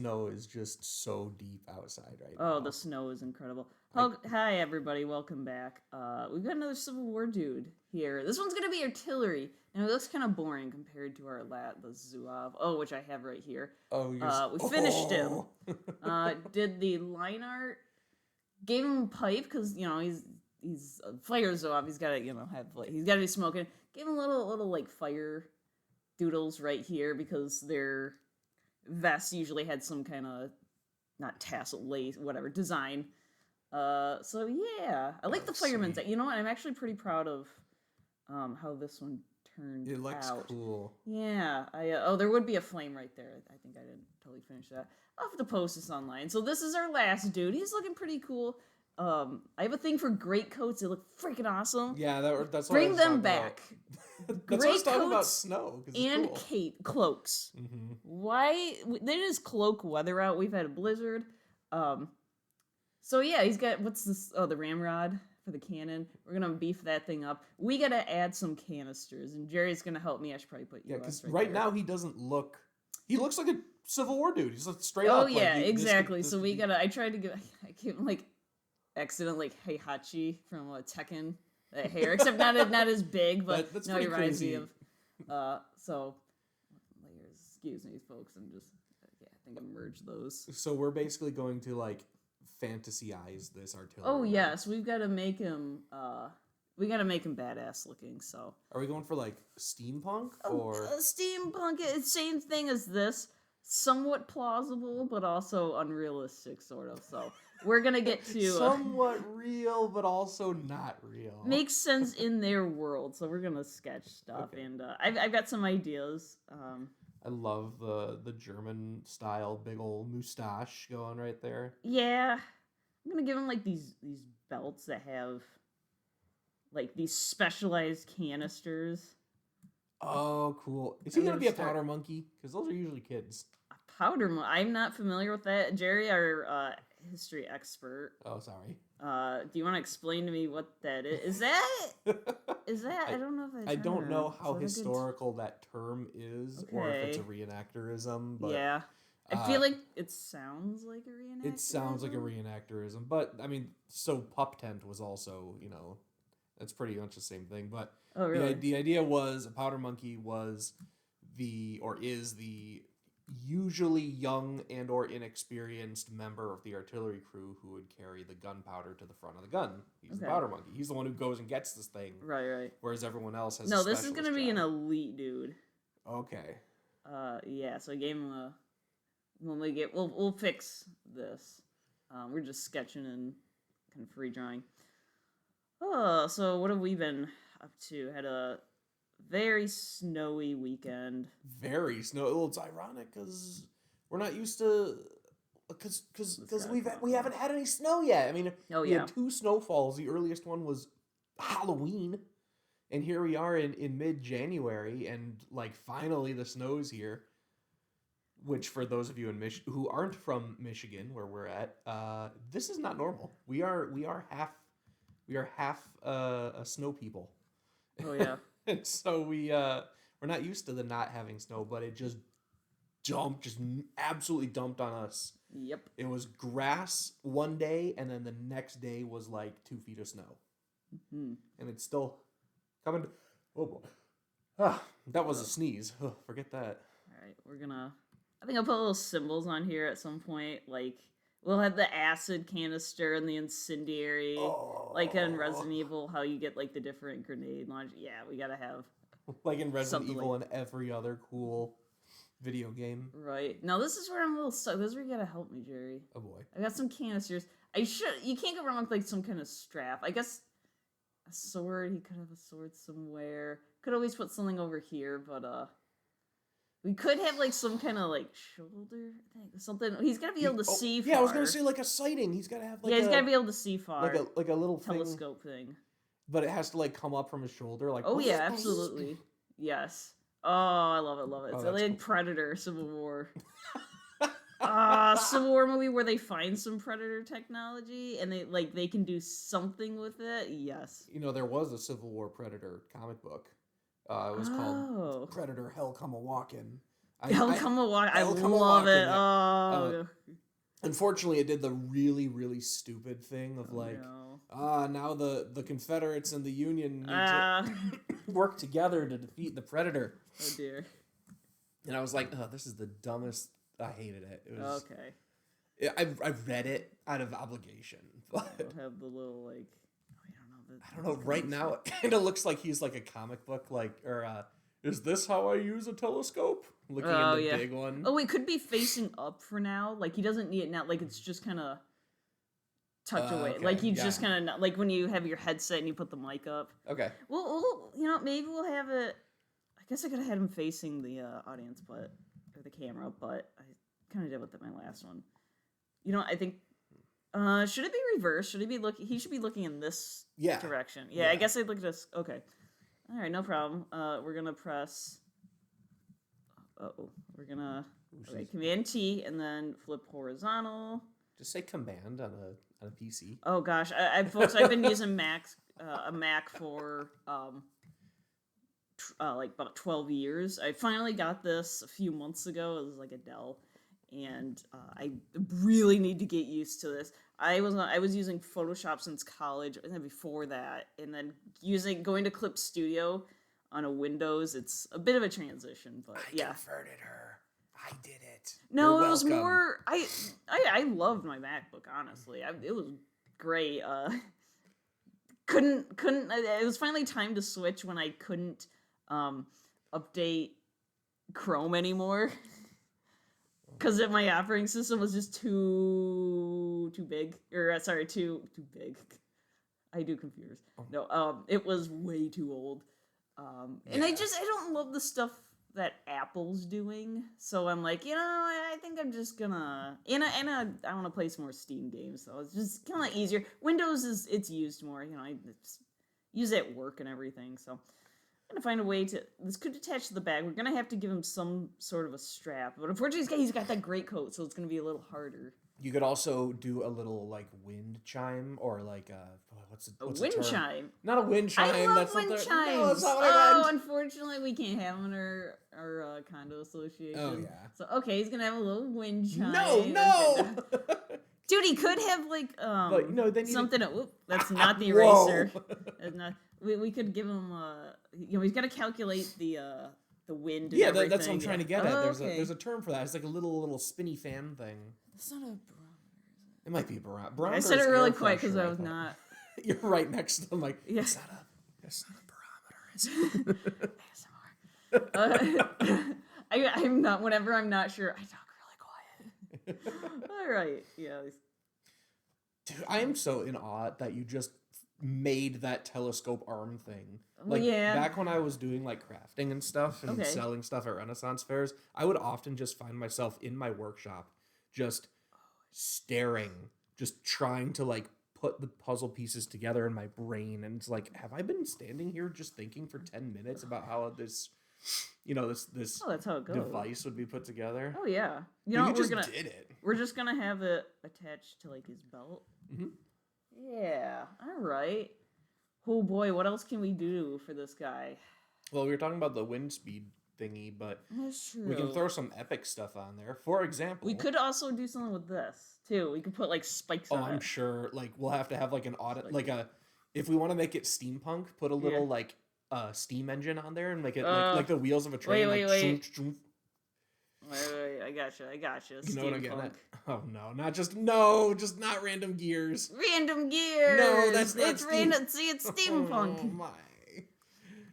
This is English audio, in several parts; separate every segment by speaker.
Speaker 1: snow is just so deep outside right
Speaker 2: Oh,
Speaker 1: now.
Speaker 2: the snow is incredible.
Speaker 1: I
Speaker 2: Hi everybody, welcome back. We've got another Civil War dude here. This one's gonna be artillery, and it looks kind of boring compared to the Zouave. Oh, which I have right here.
Speaker 1: oh you're
Speaker 2: We finished him.
Speaker 1: oh
Speaker 2: Did the line art. Gave him a pipe because he's a fire Zouave. He's gotta he's gotta be smoking. Gave him little like fire doodles right here because their vests usually had some kind of not tassel lace whatever design. So yeah, I like the fireman's.
Speaker 1: sweet.
Speaker 2: You know what? I'm actually pretty proud of how this one turned
Speaker 1: It looks
Speaker 2: out.
Speaker 1: cool.
Speaker 2: Yeah, oh, there would be a flame right there. I think I didn't totally finish that. I'll have to post this online. So this is our last dude. He's looking pretty cool. I have a thing for great coats. They look freaking awesome.
Speaker 1: Yeah, that's what I
Speaker 2: Bring
Speaker 1: was
Speaker 2: them
Speaker 1: talking about.
Speaker 2: back.
Speaker 1: That's what I was
Speaker 2: Great
Speaker 1: talking about
Speaker 2: coats
Speaker 1: snow because it's
Speaker 2: and
Speaker 1: cool.
Speaker 2: cloaks.
Speaker 1: Mm-hmm.
Speaker 2: Why? It is cloak weather out. We've had a blizzard. Um, so yeah, he's got what's this? Oh, the ramrod for the cannon. We're gonna beef that thing up. We gotta add some canisters, and Jerry's gonna help me. I should probably put
Speaker 1: Yeah,
Speaker 2: US
Speaker 1: because
Speaker 2: right
Speaker 1: now
Speaker 2: there.
Speaker 1: he doesn't look. He looks like a Civil War dude. He's like straight
Speaker 2: Oh
Speaker 1: up. Like
Speaker 2: yeah, exactly.
Speaker 1: This
Speaker 2: So
Speaker 1: could
Speaker 2: we
Speaker 1: be.
Speaker 2: gotta. I tried to get. I gave him like accident like Heihachi from Tekken. That hair, except not as big, but
Speaker 1: That's
Speaker 2: no, he
Speaker 1: pretty
Speaker 2: reminds me
Speaker 1: crazy.
Speaker 2: of. So layers. Excuse me, folks. I'm just. Yeah, I think I merged those.
Speaker 1: So we're basically going to like fantasyize this
Speaker 2: Oh
Speaker 1: artillery.
Speaker 2: yes, we've got to make him. We got to make him badass looking. So.
Speaker 1: Are we going for like steampunk
Speaker 2: Oh,
Speaker 1: or?
Speaker 2: steampunk. It's same thing as this. Somewhat plausible, but also unrealistic, sort of. So we're gonna get to
Speaker 1: Somewhat real, but also not real.
Speaker 2: makes sense in their world. So we're gonna sketch stuff,
Speaker 1: Okay.
Speaker 2: and I've got some ideas.
Speaker 1: I love the German style big old mustache going right there.
Speaker 2: Yeah, I'm gonna give them like these belts that have like these specialized canisters.
Speaker 1: Oh, cool. Is he
Speaker 2: I'm
Speaker 1: gonna
Speaker 2: gonna
Speaker 1: be a
Speaker 2: start
Speaker 1: powder monkey? Because those are usually kids.
Speaker 2: I'm not familiar with that. Jerry, our history expert.
Speaker 1: Oh, sorry.
Speaker 2: Do you want to explain to me what that is? Is that? I don't know if that's.
Speaker 1: I don't know how
Speaker 2: Is that a good
Speaker 1: historical that term is, or if it's a
Speaker 2: Okay.
Speaker 1: reenactorism, but
Speaker 2: Yeah. I
Speaker 1: uh,
Speaker 2: feel like it sounds like a reenactment.
Speaker 1: it sounds like a reenactorism. But I mean, so pup tent was also, that's pretty much the same thing. But
Speaker 2: Oh, really?
Speaker 1: the idea was a powder monkey was is the usually young and or inexperienced member of the artillery crew who would carry the gunpowder to the front of the gun. He's the
Speaker 2: Okay.
Speaker 1: powder monkey. He's the one who goes and gets this thing,
Speaker 2: Right.
Speaker 1: whereas everyone else has.
Speaker 2: No,
Speaker 1: a
Speaker 2: this is gonna be an
Speaker 1: job.
Speaker 2: elite dude.
Speaker 1: Okay.
Speaker 2: Yeah. So I gave him a. When we get, we'll fix this. We're just sketching and kind of free drawing. Oh, so what have we been up to? Had a very snowy weekend.
Speaker 1: Very snow. Well, it's ironic because we're not used to because we haven't had any snow yet. I mean,
Speaker 2: Oh
Speaker 1: we
Speaker 2: yeah.
Speaker 1: had 2 snowfalls. The earliest one was Halloween, and here we are in mid January, and like finally the snow's here. Which, for those of you who aren't from Michigan, where we're at, this is not normal. We are half a snow people.
Speaker 2: Oh yeah.
Speaker 1: And so we're not used to the not having snow, but it just absolutely dumped on us.
Speaker 2: Yep.
Speaker 1: It was grass one day, and then the next day was like 2 feet of snow,
Speaker 2: Hmm.
Speaker 1: and it's still coming. Oh boy, that was a sneeze. Forget that.
Speaker 2: All right, we're gonna. I think I'll put little symbols on here at some point. Like we'll have the acid canister and the incendiary, like in Resident Evil, how you get like the different grenade launch. Yeah, we gotta have
Speaker 1: Like in Resident
Speaker 2: something
Speaker 1: Evil
Speaker 2: like
Speaker 1: and every other cool video game.
Speaker 2: right. Now this is where I'm a little stuck. This is where you gotta help me, Jerry.
Speaker 1: Oh boy.
Speaker 2: I got some canisters. You can't go wrong with like some kind of strap. I guess a sword. He could have a sword somewhere. Could always put something over here, but we could have like some kind of like shoulder thing, something. He's gotta be able to see far.
Speaker 1: Yeah, I was gonna say like a sighting. He's gotta have like
Speaker 2: He's gotta be able to see far.
Speaker 1: like a little
Speaker 2: telescope thing.
Speaker 1: but it has to like come up from his shoulder. Like
Speaker 2: Oh yeah, absolutely. Yes. Oh, I love it. It's
Speaker 1: that's
Speaker 2: like
Speaker 1: cool.
Speaker 2: Predator, Civil War. Civil War movie where they find some Predator technology and they can do something with it. Yes.
Speaker 1: There was a Civil War Predator comic book. It was called Predator Hell Come a Walkin'.
Speaker 2: Hell Come a Walk. I
Speaker 1: Hell Come a
Speaker 2: love
Speaker 1: Walkin',
Speaker 2: it.
Speaker 1: yeah.
Speaker 2: Oh.
Speaker 1: Unfortunately, it did the really, really stupid thing of
Speaker 2: No.
Speaker 1: now the Confederates and the Union need
Speaker 2: Ah.
Speaker 1: to work together to defeat the Predator.
Speaker 2: Oh dear.
Speaker 1: And I was like, oh, this is the dumbest. I hated it. It was
Speaker 2: Okay.
Speaker 1: I read it out of obligation, but
Speaker 2: We'll have the little like.
Speaker 1: I don't know. Right now, it kind of looks like he's like a comic book, is this how I use a telescope? Looking in the big one.
Speaker 2: Oh, it could be facing up for now. Like he doesn't need it now. Like it's just kind of tucked away.
Speaker 1: Okay,
Speaker 2: Like you just kind of like when you have your headset and you put the mic up.
Speaker 1: Okay.
Speaker 2: Well, maybe we'll have it. I guess I could have had him facing the audience, or the camera, but I kind of did with my last one. I think. Should it be reversed? Should he be looking? He should be looking in this direction. Yeah, I guess I'd look at this. Okay. All right, no problem. We're gonna press. We're gonna Command T and then flip horizontal.
Speaker 1: Just say command on a PC.
Speaker 2: Oh gosh, folks, I've been using a Mac for like about 12 years. I finally got this a few months ago. It was like a Dell, and I really need to get used to this. I was using Photoshop since college, and then before that, and then going to Clip Studio on a Windows. It's a bit of a transition, but
Speaker 1: I converted her. I did it.
Speaker 2: No,
Speaker 1: You're
Speaker 2: it was
Speaker 1: welcome.
Speaker 2: more. I loved my MacBook. Honestly, it was great. Couldn't. It was finally time to switch when I couldn't update Chrome anymore. Because my operating system was just too big, too big. I do computers. No, it was way too old. And I don't love the stuff that Apple's doing. So I'm like, I think I'm just gonna, I want to play some more Steam games. So it's just kind of easier. Windows it's used more. I use it at work and everything. So I'm gonna find a way to. This could attach to the bag. We're gonna have to give him some sort of a strap, but unfortunately, he's got that great coat, so it's gonna be a little harder.
Speaker 1: You could also do a little wind chime or what's
Speaker 2: a wind chime?
Speaker 1: Not a wind chime.
Speaker 2: I love
Speaker 1: that's
Speaker 2: wind chimes.
Speaker 1: No, that's not what I meant.
Speaker 2: Unfortunately, we can't have them in our condo association.
Speaker 1: Oh yeah.
Speaker 2: So okay, he's gonna have a little wind chime.
Speaker 1: No.
Speaker 2: Dude, he could have
Speaker 1: but, then
Speaker 2: something. That's not the eraser. That's not. We could give him. He's got to calculate the wind. And everything.
Speaker 1: That's what I'm trying to get at.
Speaker 2: Oh,
Speaker 1: There's a term for that. It's like a little spinny fan thing.
Speaker 2: It's not a barometer.
Speaker 1: It might be a barometer.
Speaker 2: I said it really quick because I was not.
Speaker 1: You're right next to them.
Speaker 2: Yes.
Speaker 1: It's not a barometer.
Speaker 2: I'm not. Whenever I'm not sure, I talk really quiet. All right. Yeah.
Speaker 1: Dude, I am so in awe that you just made that telescope arm thing. Back when I was doing crafting and stuff and selling stuff at Renaissance fairs, I would often just find myself in my workshop just staring, just trying to put the puzzle pieces together in my brain, and it's have I been standing here just thinking for 10 minutes about how this this
Speaker 2: that's how it goes.
Speaker 1: Device would be put together?
Speaker 2: Oh yeah.
Speaker 1: Did it.
Speaker 2: We're just gonna have it attached to his belt.
Speaker 1: Mm-hmm.
Speaker 2: Yeah. All right. Oh boy, what else can we do for this guy?
Speaker 1: Well, we were talking about the wind speed thingy, but
Speaker 2: that's true.
Speaker 1: We can throw some epic stuff on there. For example,
Speaker 2: we could also do something with this too. We could put spikes on it.
Speaker 1: Oh, I'm sure. We'll have to have an audit, if we want to make it steampunk, put a little steam engine on there and make it like the wheels of a train.
Speaker 2: Wait. Wait, I gotcha.
Speaker 1: You know what I'm getting at? Oh no, just not random gears.
Speaker 2: Random gears.
Speaker 1: No, that's not.
Speaker 2: It's random. See, it's steampunk.
Speaker 1: Oh my.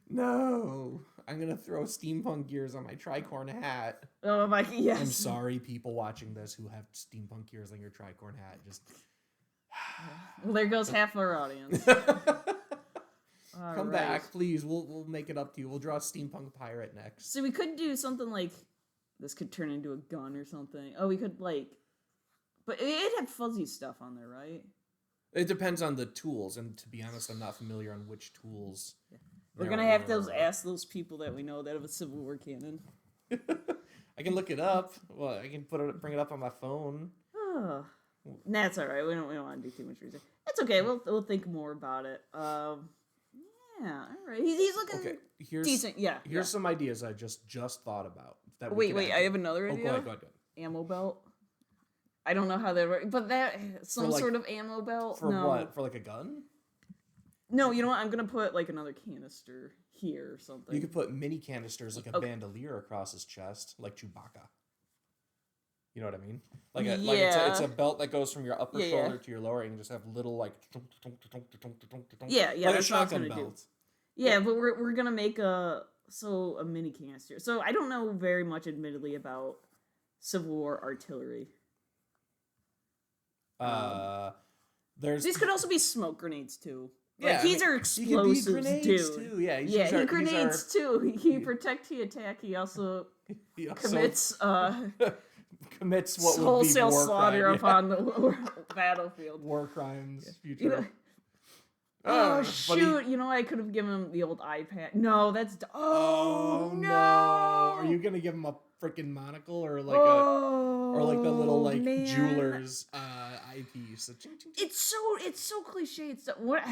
Speaker 1: No, I'm gonna throw steampunk gears on my tricorn hat.
Speaker 2: Oh my, yes.
Speaker 1: I'm sorry, people watching this who have steampunk gears on your tricorn hat. Just.
Speaker 2: Well, there goes half our audience.
Speaker 1: Come back, please. We'll make it up to you. We'll draw a steampunk pirate next.
Speaker 2: So we could do something like this. Could turn into a gun or something. Oh, we could but it had fuzzy stuff on there, right?
Speaker 1: It depends on the tools, and to be honest, I'm not familiar on which tools. Yeah.
Speaker 2: We're gonna have to ask those people that we know that have a Civil War cannon.
Speaker 1: I can look it up. Well, I can bring it up on my phone.
Speaker 2: Oh, that's all right. We don't want to do too much research. That's okay. We'll think more about it. Yeah, all right. He's looking decent. Yeah.
Speaker 1: Here's some ideas I just thought about that we
Speaker 2: Wait,
Speaker 1: could
Speaker 2: wait,
Speaker 1: add
Speaker 2: I
Speaker 1: to
Speaker 2: have
Speaker 1: it.
Speaker 2: another
Speaker 1: Oh,
Speaker 2: idea.
Speaker 1: go ahead, go ahead.
Speaker 2: Ammo belt. I don't know how that works, but that some
Speaker 1: like-
Speaker 2: sort of ammo belt.
Speaker 1: For
Speaker 2: no.
Speaker 1: what? For like a gun?
Speaker 2: No, you know what? I'm gonna put like another canister here or something.
Speaker 1: You could put mini canisters like a
Speaker 2: Okay.
Speaker 1: bandolier across his chest, like Chewbacca. You know what I mean? Like
Speaker 2: Yeah.
Speaker 1: it's a belt that goes from your upper
Speaker 2: Yeah,
Speaker 1: shoulder
Speaker 2: yeah.
Speaker 1: to your lower, and you just have little like
Speaker 2: Yeah,
Speaker 1: like
Speaker 2: yeah,
Speaker 1: a
Speaker 2: that's what I was
Speaker 1: shotgun
Speaker 2: gonna do.
Speaker 1: belt.
Speaker 2: Yeah, but we're gonna make a mini canister. So I don't know very much, admittedly, about Civil War artillery.
Speaker 1: There's
Speaker 2: These could also be smoke grenades too.
Speaker 1: Yeah,
Speaker 2: Like,
Speaker 1: I
Speaker 2: these
Speaker 1: mean,
Speaker 2: are
Speaker 1: he could be
Speaker 2: explosives,
Speaker 1: grenades,
Speaker 2: dude.
Speaker 1: too. Yeah,
Speaker 2: Yeah, he
Speaker 1: these
Speaker 2: grenades too. He protect, he attack. He also
Speaker 1: he also
Speaker 2: commits
Speaker 1: commits what would be
Speaker 2: wholesale
Speaker 1: war
Speaker 2: slaughter
Speaker 1: crime,
Speaker 2: upon the battlefield.
Speaker 1: war crimes, future.
Speaker 2: You know,
Speaker 1: But
Speaker 2: oh shoot! You know, I could have given him the old iPad. No, that's
Speaker 1: Oh
Speaker 2: no.
Speaker 1: Are you gonna give him a freaking monocle or like or like the little like
Speaker 2: man.
Speaker 1: jeweler's eyepiece? So ching, ching, ching.
Speaker 2: It's so cliche. It's so, what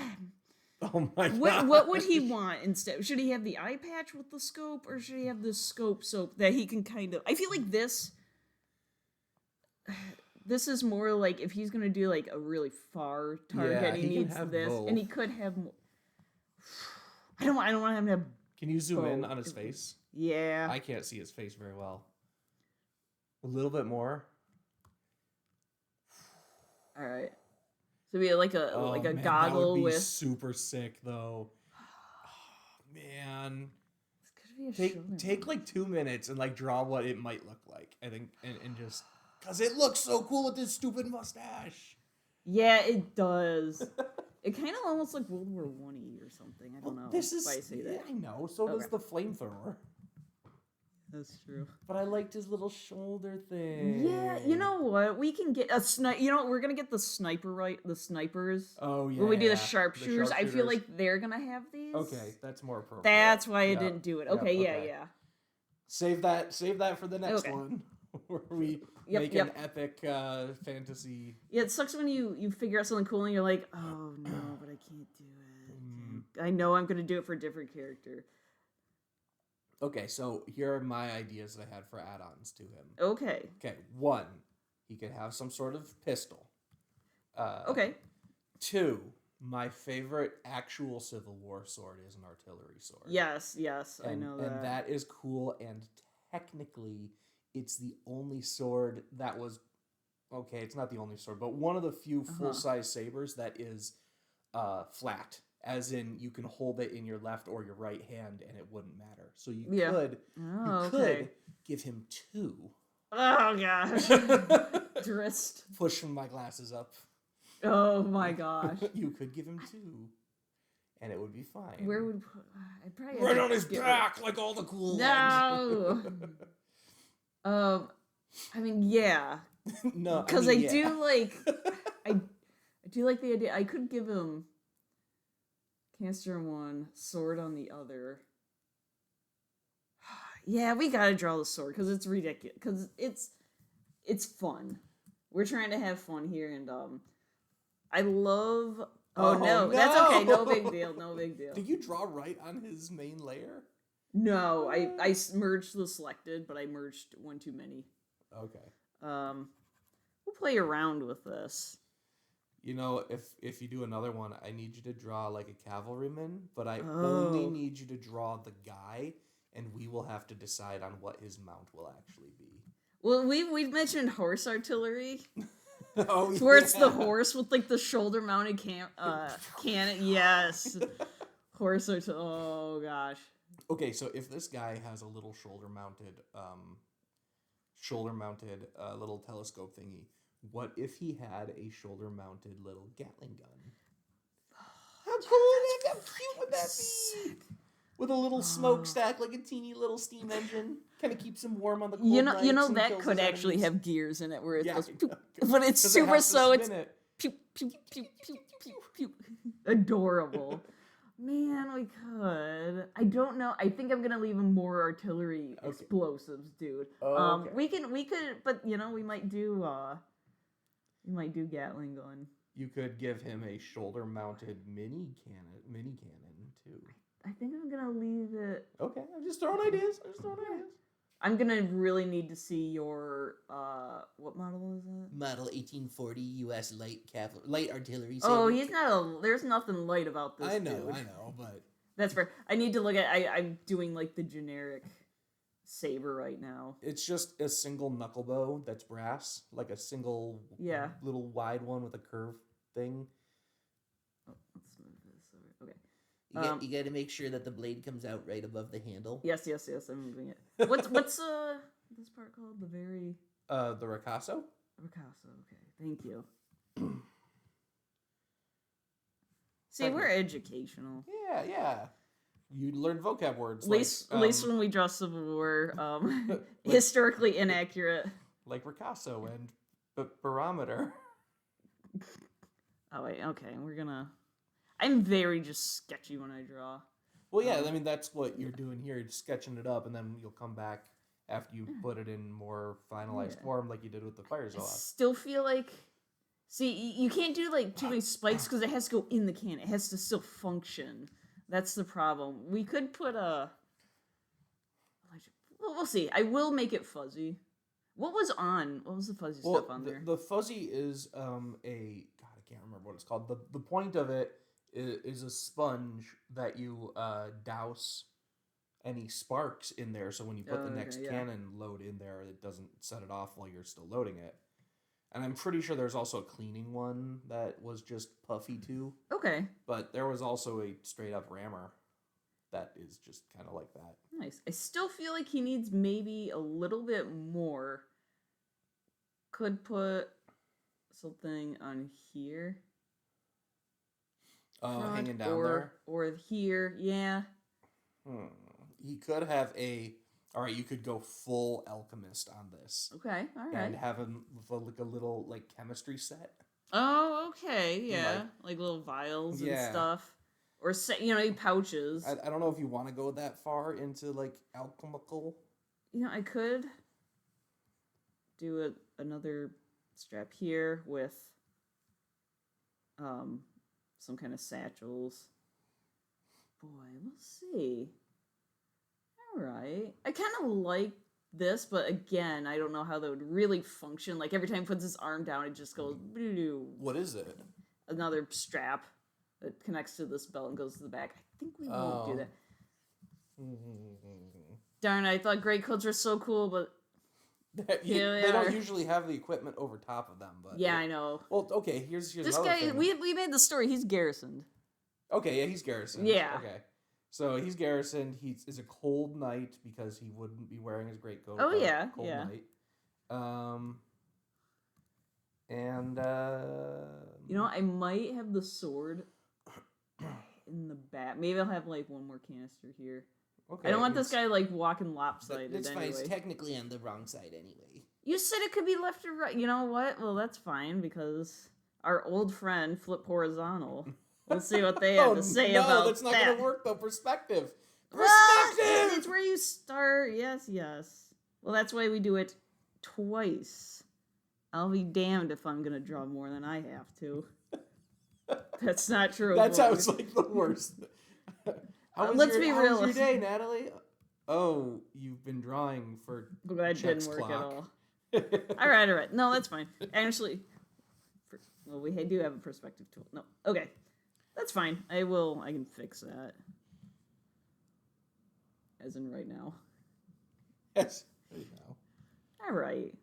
Speaker 1: Oh my god!
Speaker 2: what would he want instead? Should he have the eye patch with the scope, or should he have the scope soap that he can kind of? I feel like this is more like if he's gonna do like a really far target,
Speaker 1: Yeah,
Speaker 2: he
Speaker 1: he can
Speaker 2: needs
Speaker 1: have
Speaker 2: this,
Speaker 1: both.
Speaker 2: and he could have more. I don't want him to have.
Speaker 1: Can you zoom in
Speaker 2: both.
Speaker 1: on his face?
Speaker 2: Yeah.
Speaker 1: I can't see his face very well. A little bit more.
Speaker 2: All right. So be like a
Speaker 1: Oh, man,
Speaker 2: goggle
Speaker 1: that would be
Speaker 2: with.
Speaker 1: super sick though. Oh, man.
Speaker 2: This could be a shoulder
Speaker 1: Take
Speaker 2: mount.
Speaker 1: like 2 minutes and like draw what it might look like. I think and just because it looks so cool with this stupid mustache.
Speaker 2: Yeah, it does. It kind of almost like World War I or something. I don't know.
Speaker 1: This is
Speaker 2: if I say that.
Speaker 1: yeah, I know. So does
Speaker 2: Okay.
Speaker 1: the flamethrower.
Speaker 2: That's true.
Speaker 1: But I liked his little shoulder thing.
Speaker 2: Yeah, you know what? We can get a sniper. You know, we're gonna get the sniper the snipers.
Speaker 1: Oh yeah.
Speaker 2: When we do the
Speaker 1: the
Speaker 2: sharpshooters, I feel
Speaker 1: sharpshooters.
Speaker 2: like they're gonna have these.
Speaker 1: Okay, that's more appropriate.
Speaker 2: That's why I
Speaker 1: Yeah,
Speaker 2: didn't do it.
Speaker 1: yeah,
Speaker 2: Okay, yeah,
Speaker 1: okay.
Speaker 2: yeah.
Speaker 1: Save that for the next
Speaker 2: Okay.
Speaker 1: one, where we
Speaker 2: Yep,
Speaker 1: make
Speaker 2: yep.
Speaker 1: an epic fantasy.
Speaker 2: Yeah, it sucks when you figure out something cool and you're like, oh no, but I can't do it. I know I'm gonna do it for a different character.
Speaker 1: Okay, so here are my ideas that I had for add-ons to him.
Speaker 2: Okay.
Speaker 1: Okay, 1, he could have some sort of pistol.
Speaker 2: Okay.
Speaker 1: 2, my favorite actual Civil War sword is an artillery sword.
Speaker 2: Yes, I
Speaker 1: And-
Speaker 2: know that.
Speaker 1: And that is cool, and technically, it's the only sword that was... Okay, it's not the only sword, but one of the few full-size sabers that is flat. As in, you can hold it in your left or your right hand, and it wouldn't matter. So you
Speaker 2: Yeah.
Speaker 1: could...
Speaker 2: Oh,
Speaker 1: You
Speaker 2: okay.
Speaker 1: could give him 2.
Speaker 2: Oh gosh. Drist.
Speaker 1: Push my glasses up.
Speaker 2: Oh my gosh.
Speaker 1: You could give him 2. And it would be fine.
Speaker 2: Where would I'd probably
Speaker 1: Right
Speaker 2: have
Speaker 1: on
Speaker 2: to
Speaker 1: his
Speaker 2: get
Speaker 1: back, like all the cool
Speaker 2: No.
Speaker 1: ones.
Speaker 2: I mean, yeah,
Speaker 1: No,
Speaker 2: because
Speaker 1: mean,
Speaker 2: I
Speaker 1: yeah.
Speaker 2: do like I do like the idea. I could give him canister on one, sword on the other. Yeah, we gotta draw the sword because it's ridiculous. Because it's fun. We're trying to have fun here, and I love. Oh, no, that's okay. No big deal. No big deal.
Speaker 1: Did you draw right on his main layer?
Speaker 2: No, I merged the selected, but I merged one too many.
Speaker 1: Okay.
Speaker 2: We'll play around with this.
Speaker 1: You know, if you do another one, I need you to draw like a cavalryman, but I only
Speaker 2: Oh.
Speaker 1: need you to draw the guy, and we will have to decide on what his mount will actually be.
Speaker 2: Well, we've mentioned horse artillery,
Speaker 1: Oh,
Speaker 2: where it's the horse with like the shoulder mounted cannon. Yes, horse artillery. Oh gosh.
Speaker 1: Okay, so if this guy has a little shoulder mounted little telescope thingy, what if he had a shoulder mounted little Gatling gun? How cool! How cute would that be? With a little smokestack, like a teeny little steam engine, kind of keeps him warm on the cold
Speaker 2: You
Speaker 1: nights
Speaker 2: know
Speaker 1: and
Speaker 2: that
Speaker 1: kills
Speaker 2: could
Speaker 1: his
Speaker 2: actually
Speaker 1: enemies.
Speaker 2: have gears in it where it
Speaker 1: Yeah,
Speaker 2: goes,
Speaker 1: it
Speaker 2: pew,
Speaker 1: does.
Speaker 2: but it's
Speaker 1: 'Cause it
Speaker 2: super
Speaker 1: has to
Speaker 2: so it's
Speaker 1: spin it.
Speaker 2: pew pew pew pew pew pew adorable. Man, we could. I don't know. I think I'm gonna leave him more artillery
Speaker 1: Okay.
Speaker 2: explosives, dude.
Speaker 1: Oh, okay.
Speaker 2: We could, but you know, we might do Gatling gun.
Speaker 1: You could give him a shoulder mounted mini cannon too.
Speaker 2: I think I'm gonna leave it.
Speaker 1: Okay, I'm just throwing ideas.
Speaker 2: I'm gonna really need to see your what model is it?
Speaker 3: Model 1840 U.S. light artillery.
Speaker 2: Oh,
Speaker 3: saber.
Speaker 2: he's not a. There's nothing light about this.
Speaker 3: I know,
Speaker 2: dude.
Speaker 3: but
Speaker 2: That's fair. I need to look at. I'm doing like the generic saber right now.
Speaker 1: It's just a single knuckle bow that's brass, like a single
Speaker 2: Yeah.
Speaker 1: little wide one with a curve thing.
Speaker 2: Oh, let's move this over. Okay.
Speaker 3: you got to make sure that the blade comes out right above the handle.
Speaker 2: Yes. I'm moving it. What's this part called? The very
Speaker 1: The ricasso?
Speaker 2: ricasso. Okay. Thank you. See, we're educational.
Speaker 1: Yeah. You learn vocab words.
Speaker 2: At least when we draw Civil War, historically inaccurate.
Speaker 1: Like ricasso and barometer.
Speaker 2: Oh wait, okay, I'm very just sketchy when I draw.
Speaker 1: Well, yeah, I mean, that's what you're doing here. You're sketching it up, and then you'll come back after you put it in more finalized form like you did with the fire
Speaker 2: I
Speaker 1: Zilloth.
Speaker 2: still feel like... See, you can't do like too many spikes because it has to go in the can. It has to still function. That's the problem. We could put a... We'll see. I will make it fuzzy. What was the fuzzy stuff on there?
Speaker 1: The fuzzy is God, I can't remember what it's called. The point of it is a sponge that you douse any sparks in there, so when you put the next cannon load in there, it doesn't set it off while you're still loading it. And I'm pretty sure there's also a cleaning one that was just puffy too.
Speaker 2: Okay.
Speaker 1: But there was also a straight up rammer that is just kind of like that.
Speaker 2: Nice. I still feel like he needs maybe a little bit more. Could put something on here.
Speaker 1: Hanging down there?
Speaker 2: Or here, yeah.
Speaker 1: He could have Alright, you could go full alchemist on this.
Speaker 2: Okay, alright.
Speaker 1: And have him with like a little like chemistry set.
Speaker 2: Oh, okay, yeah. Like little vials and stuff. Or, pouches.
Speaker 1: I don't know if you want to go that far into like alchemical.
Speaker 2: I could do another strap here with some kind of satchels. Boy, we'll see. Alright. I kind of like this, but again, I don't know how that would really function. Like, every time he puts his arm down, it just goes...
Speaker 1: What is it?
Speaker 2: Another strap that connects to this belt and goes to the back. I think we won't do that. Darn, I thought greatcoats were so cool, but...
Speaker 1: they don't usually have the equipment over top of them, but...
Speaker 2: Yeah, I know.
Speaker 1: Well, okay, here's
Speaker 2: this
Speaker 1: another
Speaker 2: guy,
Speaker 1: thing.
Speaker 2: we made the story, he's garrisoned.
Speaker 1: Okay, yeah, he's garrisoned.
Speaker 2: Yeah.
Speaker 1: Okay. So he's garrisoned. He is a cold knight because he wouldn't be wearing his greatcoat.
Speaker 2: Oh, yeah,
Speaker 1: cold
Speaker 2: yeah.
Speaker 1: Knight. And
Speaker 2: I might have the sword in the back. Maybe I'll have like one more canister here.
Speaker 1: Okay.
Speaker 2: I don't want this guy like walking lopsided.
Speaker 3: That's fine.
Speaker 2: Anyway.
Speaker 3: It's technically on the wrong side anyway.
Speaker 2: You said it could be left or right. You know what? Well, that's fine because our old friend flip horizontal. We'll see what they have to say about that.
Speaker 1: No, that's not going to work though. Perspective.
Speaker 2: It's where you start. Yes. Well, that's why we do it twice. I'll be damned if I'm gonna draw more than I have to. That's not true.
Speaker 1: That sounds like the worst.
Speaker 2: Let's be real.
Speaker 1: How was your day, Natalie? Oh, you've been drawing for
Speaker 2: That didn't work at all. All right. No, that's fine. Actually, we do have a perspective tool. No, okay, that's fine. I can fix that. As in right now.
Speaker 1: Yes. There you go.
Speaker 2: All right.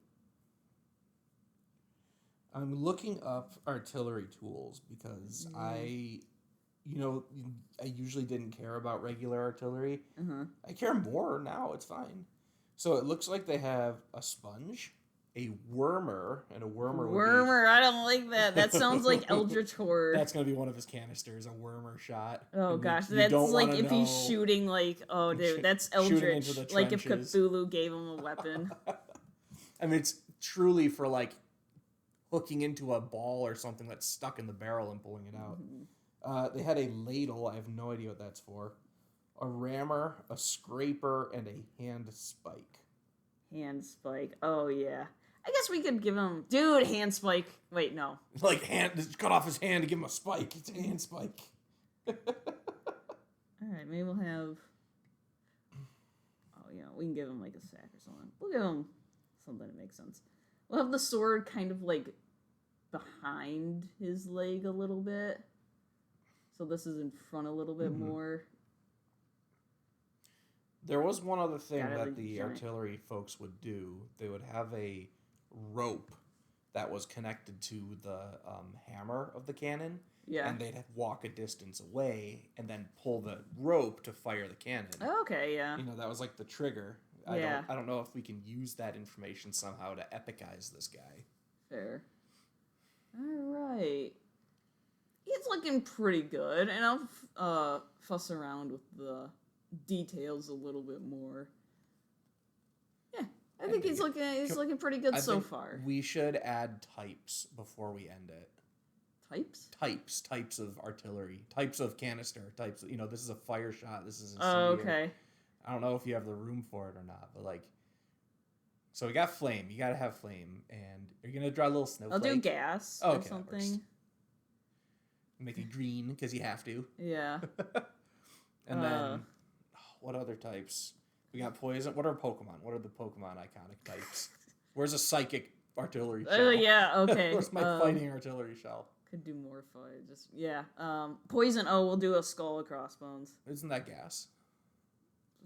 Speaker 1: I'm looking up artillery tools because I usually didn't care about regular artillery. I care more now. It's fine. So it looks like they have a sponge, a wormer, and a wormer.
Speaker 2: Wormer, I don't like that. That sounds like Eldritch Horde.
Speaker 1: That's gonna be one of his canisters, a wormer shot.
Speaker 2: Oh
Speaker 1: and
Speaker 2: gosh,
Speaker 1: you
Speaker 2: that's
Speaker 1: don't
Speaker 2: like
Speaker 1: wanna
Speaker 2: if he's shooting like, oh dude, that's Eldritch. Like if Cthulhu gave him a weapon.
Speaker 1: I mean, it's truly for like hooking into a ball or something that's stuck in the barrel and pulling it out. They had a ladle. I have no idea what that's for. A rammer, a scraper, and a hand spike.
Speaker 2: Hand spike. Oh, yeah. I guess we could give him... Dude, hand spike. Wait, no.
Speaker 1: Like, just cut off his hand to give him a spike. It's a hand spike.
Speaker 2: Alright, maybe we'll have... Oh, we can give him like a sack or something. We'll give him something that makes sense. We'll have the sword kind of like behind his leg a little bit. So this is in front a little bit more.
Speaker 1: There was one other thing
Speaker 2: Gotta
Speaker 1: that
Speaker 2: be
Speaker 1: the
Speaker 2: giant.
Speaker 1: artillery folks would do. They would have a rope that was connected to the hammer of the cannon.
Speaker 2: Yeah.
Speaker 1: And they'd walk a distance away and then pull the rope to fire the cannon.
Speaker 2: Okay, yeah.
Speaker 1: That was like the trigger.
Speaker 2: Yeah.
Speaker 1: I don't know if we can use that information somehow to epicize this guy.
Speaker 2: Fair. Alright. He's looking pretty good, and I'll fuss around with the details a little bit more. Yeah, I think he's looking pretty good so far.
Speaker 1: We should add types before we end it. Types of artillery, types of canister, types. This is a fire shot. This is a
Speaker 2: Oh, okay.
Speaker 1: I don't know if you have the room for it or not, but like. So we got flame. You gotta have flame, and you're gonna draw a little snowflake.
Speaker 2: I'll do gas or something.
Speaker 1: Make it green because you have to.
Speaker 2: Yeah.
Speaker 1: And then, what other types? We got poison. What are Pokemon? What are the Pokemon iconic types? Where's a psychic artillery shell?
Speaker 2: Yeah. Okay.
Speaker 1: Where's my fighting artillery shell?
Speaker 2: Could do more fight. Poison. Oh, we'll do a skull of crossbones.
Speaker 1: Isn't that gas?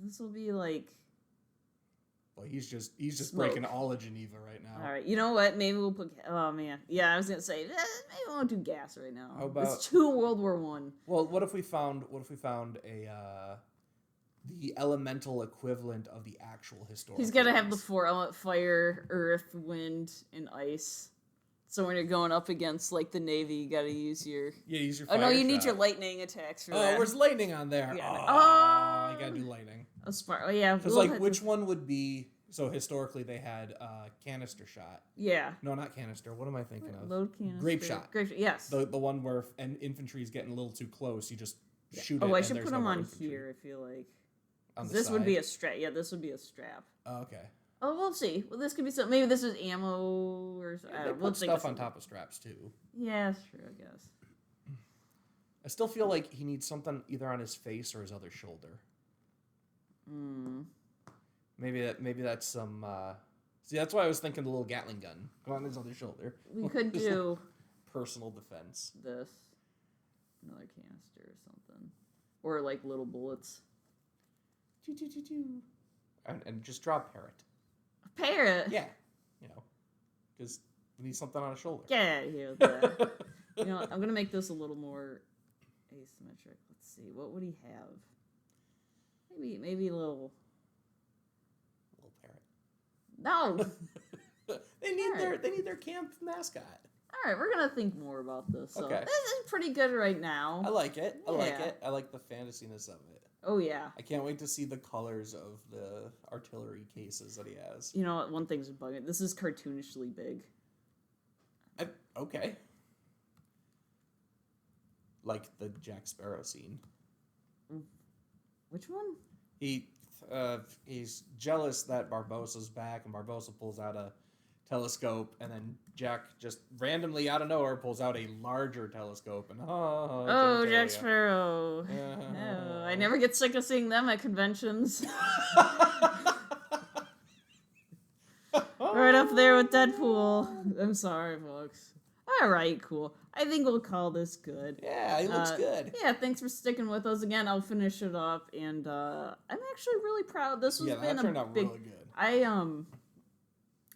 Speaker 2: This will be like.
Speaker 1: Well, he's just
Speaker 2: Smoke.
Speaker 1: breaking all of Geneva right now.
Speaker 2: All right, you know what? Maybe we'll put. Oh man, yeah, I was gonna say maybe we won't do gas right now.
Speaker 1: How about-
Speaker 2: it's too World War One.
Speaker 1: Well, what if we found a the elemental equivalent of the actual historical?
Speaker 2: He's gotta have the
Speaker 1: ones?
Speaker 2: 4 element: fire, earth, wind, and ice. So when you're going up against like the Navy, you gotta use your.
Speaker 1: Use your.
Speaker 2: Oh no,
Speaker 1: fire
Speaker 2: you need your
Speaker 1: shot.
Speaker 2: lightning attacks for
Speaker 1: Oh,
Speaker 2: that.
Speaker 1: where's lightning on there?
Speaker 2: Yeah.
Speaker 1: Oh, you gotta do lightning.
Speaker 2: A smart. Oh yeah.
Speaker 1: Because
Speaker 2: we'll
Speaker 1: like, which one would be? So historically, they had canister shot.
Speaker 2: Yeah.
Speaker 1: No, not canister. What am I thinking of?
Speaker 2: Load canister.
Speaker 1: Grape shot.
Speaker 2: Yes.
Speaker 1: The one where infantry is getting a little too close, you just shoot it.
Speaker 2: Oh, I
Speaker 1: and
Speaker 2: should
Speaker 1: there's
Speaker 2: put
Speaker 1: no
Speaker 2: them
Speaker 1: more
Speaker 2: on
Speaker 1: infantry.
Speaker 2: here. I feel like.
Speaker 1: On the
Speaker 2: This would be
Speaker 1: side.
Speaker 2: a strap. Yeah, this would be a strap.
Speaker 1: Oh, okay.
Speaker 2: Oh, we'll see. Well, this could be something. Maybe this is ammo or something.
Speaker 1: They
Speaker 2: We'll
Speaker 1: put
Speaker 2: think of
Speaker 1: stuff on
Speaker 2: something.
Speaker 1: top of straps too.
Speaker 2: Yeah, that's true. I guess.
Speaker 1: I still feel like he needs something either on his face or his other shoulder.
Speaker 2: Hmm.
Speaker 1: Maybe that's some. See, that's why I was thinking the little Gatling gun on his other shoulder.
Speaker 2: We could
Speaker 1: Just
Speaker 2: do
Speaker 1: personal defense.
Speaker 2: this. Another canister or something. Or like little bullets.
Speaker 1: And just draw a parrot.
Speaker 2: A parrot?
Speaker 1: Yeah, because we need something on his shoulder.
Speaker 2: Get out of here with that. You know what? I'm going to make this a little more asymmetric. Let's see. What would he have? Maybe a little...
Speaker 1: Little parrot.
Speaker 2: No!
Speaker 1: They need
Speaker 2: Alright.
Speaker 1: their camp mascot.
Speaker 2: Alright, we're going to think more about this. So
Speaker 1: Okay.
Speaker 2: this is pretty good right now.
Speaker 1: I like it. I like
Speaker 2: Yeah.
Speaker 1: it. I like the fantasyness of it.
Speaker 2: Oh, yeah.
Speaker 1: I can't wait to see the colors of the artillery cases that he has.
Speaker 2: You know what? One thing's bugging. This is cartoonishly big.
Speaker 1: Okay. Like the Jack Sparrow scene.
Speaker 2: Which one?
Speaker 1: He's jealous that Barbossa's back, and Barbossa pulls out a telescope, and then Jack just randomly out of nowhere pulls out a larger telescope, and
Speaker 2: Oh, Jack Sparrow. Oh, I never get sick of seeing them at conventions. Right up there with Deadpool. I'm sorry, folks. All right, cool. I think we'll call this good.
Speaker 1: Yeah, he looks good.
Speaker 2: Yeah, thanks for sticking with us again. I'll finish it up, and I'm actually really proud. This has
Speaker 1: Yeah,
Speaker 2: been
Speaker 1: that turned out
Speaker 2: big.
Speaker 1: really good.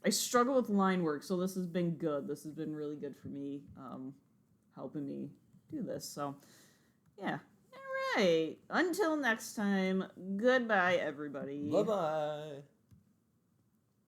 Speaker 2: I struggle with line work, so this has been good. This has been really good for me, helping me do this. So, yeah. All right. Until next time. Goodbye, everybody.
Speaker 1: Bye-bye.